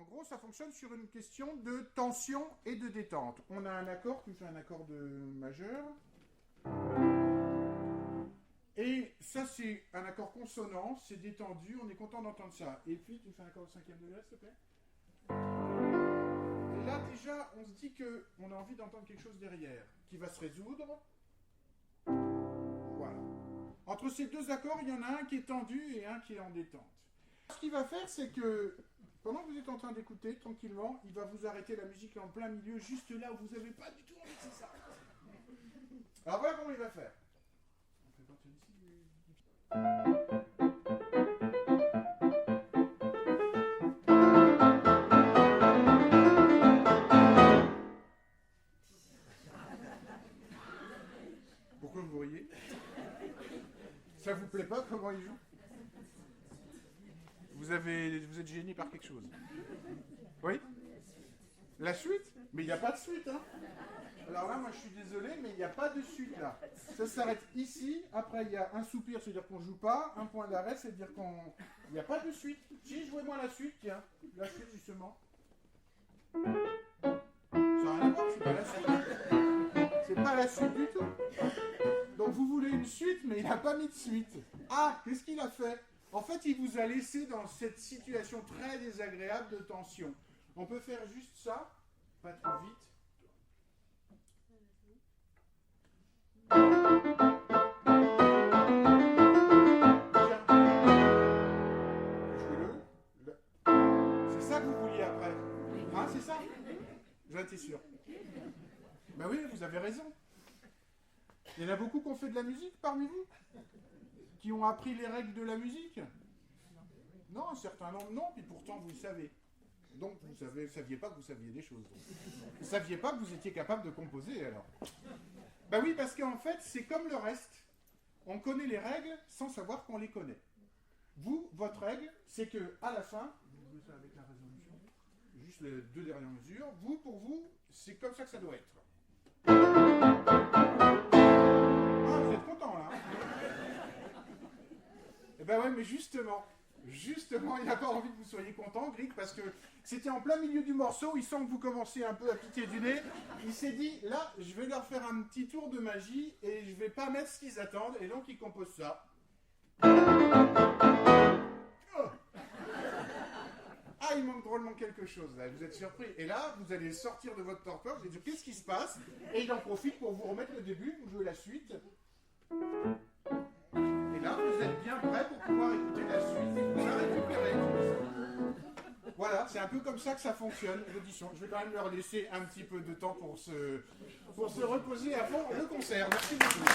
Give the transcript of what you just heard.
gros, ça fonctionne sur une question de tension et de détente. On a un accord qui fait un accord de majeur. Et ça, c'est un accord consonant, c'est détendu, on est content d'entendre ça. Et puis, tu me fais un accord de 5e degré, s'il te plaît. Et là, déjà, on se dit qu'on a envie d'entendre quelque chose derrière, qui va se résoudre. Voilà. Entre ces deux accords, il y en a un qui est tendu et un qui est en détente. Ce qu'il va faire, c'est que, pendant que vous êtes en train d'écouter, tranquillement, il va vous arrêter la musique en plein milieu, juste là où vous n'avez pas du tout envie que ça s'arrête. Alors voilà comment il va faire. On fait partir d'ici Pourquoi vous riez? Ça vous plaît pas comment il joue? Vous êtes gêné par quelque chose? Oui? La suite? Mais il n'y a pas de suite, hein? Alors là, moi je suis désolé, mais il n'y a pas de suite là. Ça s'arrête ici, après il y a un soupir, c'est-à-dire qu'on ne joue pas, un point d'arrêt, c'est-à-dire qu'on... Il n'y a pas de suite. Si, jouez-moi la suite, tiens. La suite, justement. Ça n'a rien à voir, c'est pas la suite. C'est pas la suite du tout. Donc vous voulez une suite, mais il n'a pas mis de suite. Ah, qu'est-ce qu'il a fait? En fait, il vous a laissé dans cette situation très désagréable de tension. On peut faire juste ça, pas trop vite. Jouez-le. C'est ça que vous vouliez après. Hein, c'est ça? J'en étais sûr. Ben oui, vous avez raison. Il y en a beaucoup qui ont fait de la musique parmi vous? Qui ont appris les règles de la musique? Non, un certain nombre non, puis pourtant vous le savez. Donc vous ne saviez pas que vous saviez des choses. Vous ne saviez pas que vous étiez capable de composer alors. Ben oui, parce qu'en fait, c'est comme le reste. On connaît les règles sans savoir qu'on les connaît. Vous, votre règle, c'est que à la fin, vous jouez ça avec la résolution, juste les deux dernières mesures, pour vous, c'est comme ça que ça doit être. Ah, vous êtes content là, hein? Eh ben ouais, mais justement, il n'a pas envie que vous soyez content, Grieg, parce que c'était en plein milieu du morceau, il sent que vous commencez un peu à piquer du nez. Il s'est dit, là, je vais leur faire un petit tour de magie et je vais pas mettre ce qu'ils attendent, et donc il compose ça. Oh, ah, il manque drôlement quelque chose, là, vous êtes surpris. Et là, vous allez sortir de votre torpeur, vous allez dire, qu'est-ce qui se passe? Et il en profite pour vous remettre le début, vous jouez la suite. Et là, vous êtes bien prêt pour pouvoir écouter la suite et vous la récupérer. Voilà, c'est un peu comme ça que ça fonctionne, l'audition. Je vais quand même leur laisser un petit peu de temps pour se reposer avant le concert. Merci beaucoup.